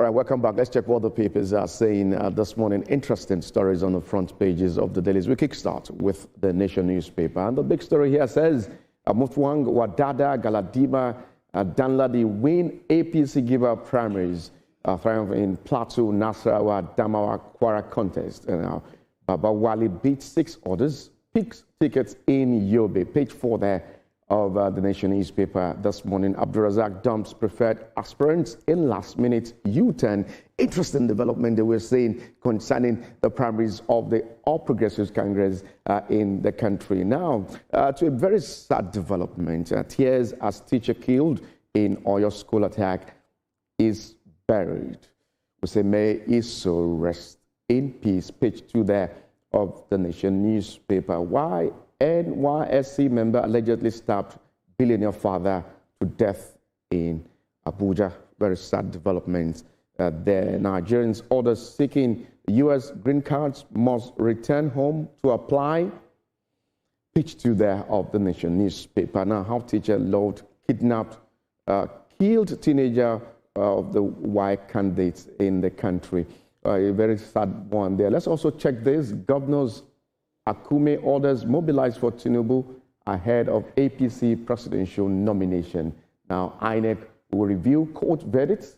right, welcome back. Let's check what the papers are saying this morning. Interesting stories on the front pages of the dailies. We kickstart with the Nation newspaper. And the big story here says, Mutwang, Wadada, Galadima, Danladi win APC giver primaries. Triumph in Plateau, Nasarawa, Damawa, Kwara contest. Baba Wali beats 6 others, picks tickets in Yobe. Page 4 there of the Nation newspaper this morning. Abdurazak dumps preferred aspirants in last-minute U-turn. Interesting development that we're seeing concerning the primaries of the All Progressives Congress in the country. Now, to a very sad development, tears as teacher killed in Oyo school attack is buried. We say, may his soul rest in peace. Page 2 there of the Nation newspaper. Why NYSC member allegedly stabbed billionaire father to death in Abuja. Very sad development there. Nigerians orders seeking U.S. green cards must return home to apply. Page 2 there of the Nation newspaper. Now, how teacher Lord kidnapped, killed teenager of the white candidates in the country. A very sad one there. Let's also check this. Governors Akume orders mobilized for Tinubu ahead of APC presidential nomination. Now, INEC will review court verdicts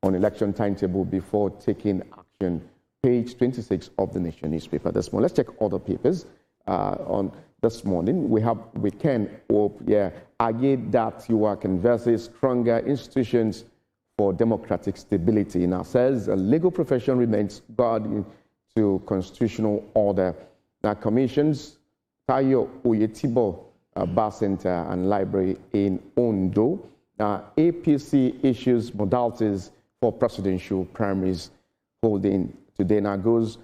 on election timetable before taking action. Page 26 of the Nation newspaper this morning. Let's check other papers on this morning. We can hope, argue that you are conversing stronger institutions for democratic stability. Now, says a legal profession remains guardian to constitutional order. Now, commissions Tayo Oyetibo Bar Center and Library in Ondo. APC issues modalities for presidential primaries holding today. Now goes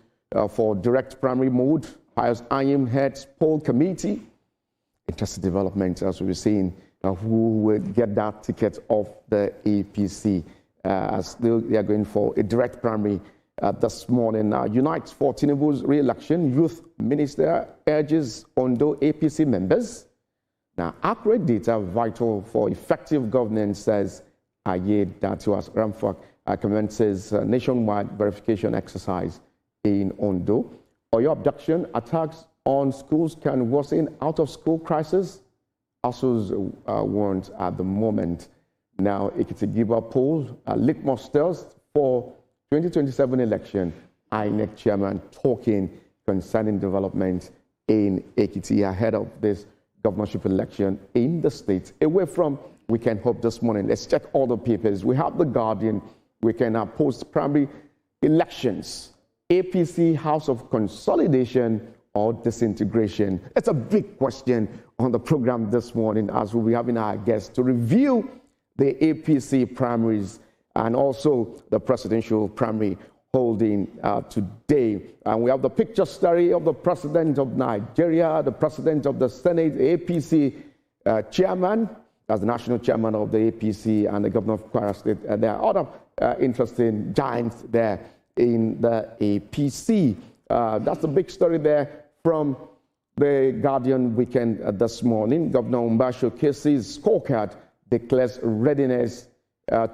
for direct primary mode. Pius Ayim heads poll committee. Interesting development as we've seen who will get that ticket off the APC as they are going for a direct primary this morning. Now, Unite for Tinubu's re-election. Youth Minister urges Ondo APC members. Now, accurate data vital for effective governance, says Aye Datuas Ramfak commences nationwide verification exercise in Ondo. Oyo abduction attacks on schools can worsen out-of-school crisis. ASU's warned at the moment. Now, Ekiti-Giba poll, litmus test for 2027 election. INEC chairman talking concerning development in Ekiti ahead of this governorship election in the state. Away from We Can Hope this morning, let's check all the papers. We have The Guardian. We can post primary elections. APC House of Consolidation or disintegration? It's a big question on the program this morning as we'll be having our guests to review the APC primaries and also the presidential primary holding today. And we have the picture story of the president of Nigeria, the president of the Senate, the APC chairman, as the national chairman of the APC, and the governor of Kwara State. There are other interesting giants there in the APC. That's the big story there from the Guardian Weekend this morning. Governor Umba showcases scorecard, declares readiness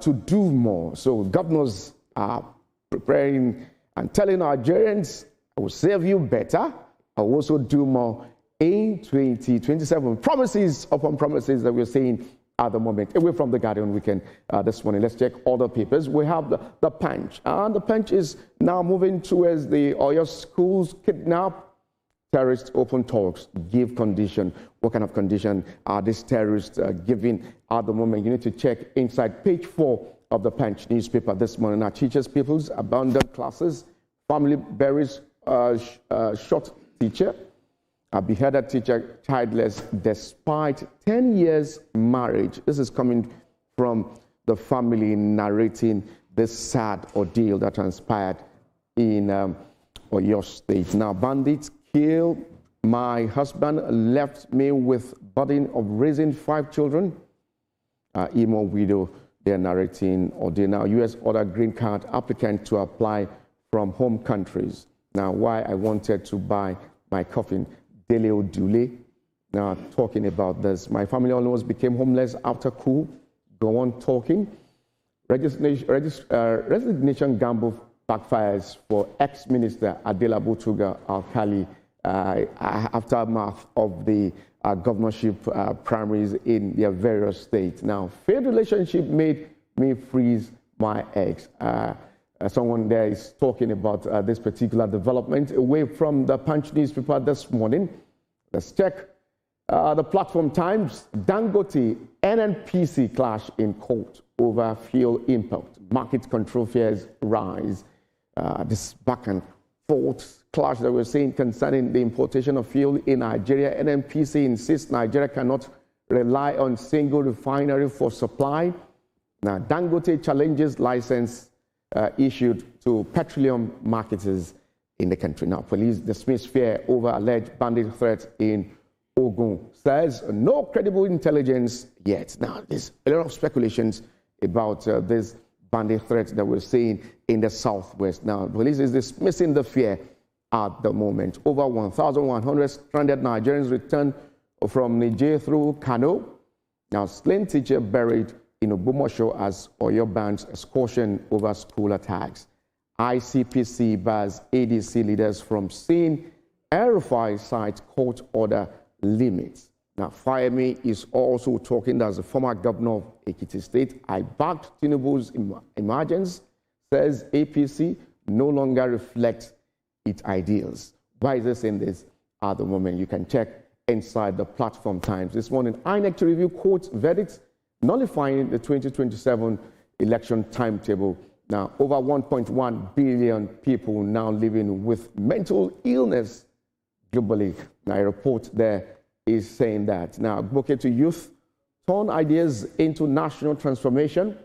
to do more. So governors are preparing and telling Nigerians, I will serve you better. I will also do more in 2027. Promises upon promises that we're seeing at the moment. Away from the Guardian Weekend this morning, let's check other papers. We have the Punch. And the Punch is now moving towards the Oyo schools kidnap. Terrorists open talks, give condition. What kind of condition are these terrorists giving at the moment? You need to check inside page 4 of the Punch newspaper this morning. Our teachers, pupils, abandoned classes, family buries short teacher, a beheaded teacher, childless despite 10 years marriage. This is coming from the family narrating this sad ordeal that transpired in Oyo State. Now, bandits killed my husband, left me with burden of raising 5 children. Imo widow, they're narrating ordeal. Now, U.S. order green card applicant to apply from home countries. Now, why I wanted to buy my coffin. Dele Odule, now talking about this. My family almost became homeless after coup. Go on talking. Resignation gamble backfires for ex-minister Adelabu Tuga Alkali aftermath of the governorship primaries in their various states. Now, failed relationship made me freeze my eggs. Someone there is talking about this particular development away from the Punch newspaper this morning. Let's check the platform Times. Dangote NNPC clash in court over fuel import. Market control fears rise. This back and forth clash that we're seeing concerning the importation of fuel in Nigeria. NNPC insists Nigeria cannot rely on single refinery for supply. Now, Dangote challenges license issued to petroleum marketers in the country. Now, police dismiss fear over alleged bandit threat in Ogun. Says no credible intelligence yet. Now, there's a lot of speculations about this bandit threat that we're seeing in the southwest. Now, police is dismissing the fear at the moment. Over 1,100 stranded Nigerians returned from Niger through Kano. Now, slain teacher buried in Obomosho as Oyo bans excursion over school attacks. ICPC bars ADC leaders from seeing El-Rufai site court order limits. Now, Fayemi is also talking as a former governor of Ekiti State. I backed Tinubu's emergence, says APC no longer reflects its ideals. Why is this in this at the moment? You can check inside the platform Times. This morning, INEC to review court verdicts nullifying the 2027 election timetable. Now, over 1.1 billion people now living with mental illness globally. Now, a report there is saying that. Now, advocate to youth turn ideas into national transformation.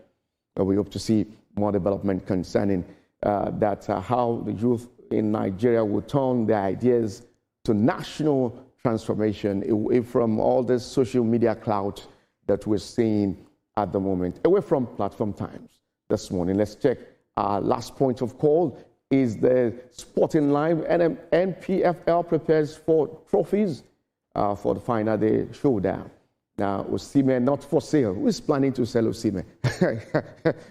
We hope to see more development concerning that, how the youth in Nigeria will turn their ideas to national transformation away from all this social media clout that we're seeing at the moment, away from platform Times this morning. Let's check our last point of call is the Sporting Live. NPFL prepares for trophies for the final day showdown. Now, Osimhen not for sale. Who is planning to sell Osimhen?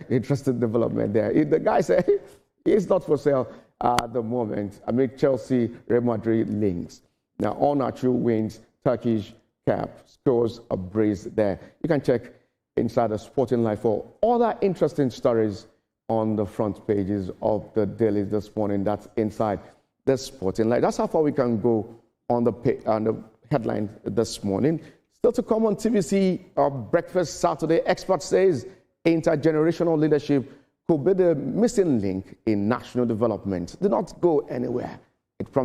Interesting development there. The guy said he's not for sale at the moment amid Chelsea, Real Madrid links. Now, all natural wins, Turkish cap scores a brace there. You can check inside the Sporting Life for other interesting stories on the front pages of the daily this morning. That's inside the Sporting Life. That's how far we can go on the headline this morning. Still to come on TVC Breakfast Saturday, expert says intergenerational leadership could be the missing link in national development. Do not go anywhere. It promises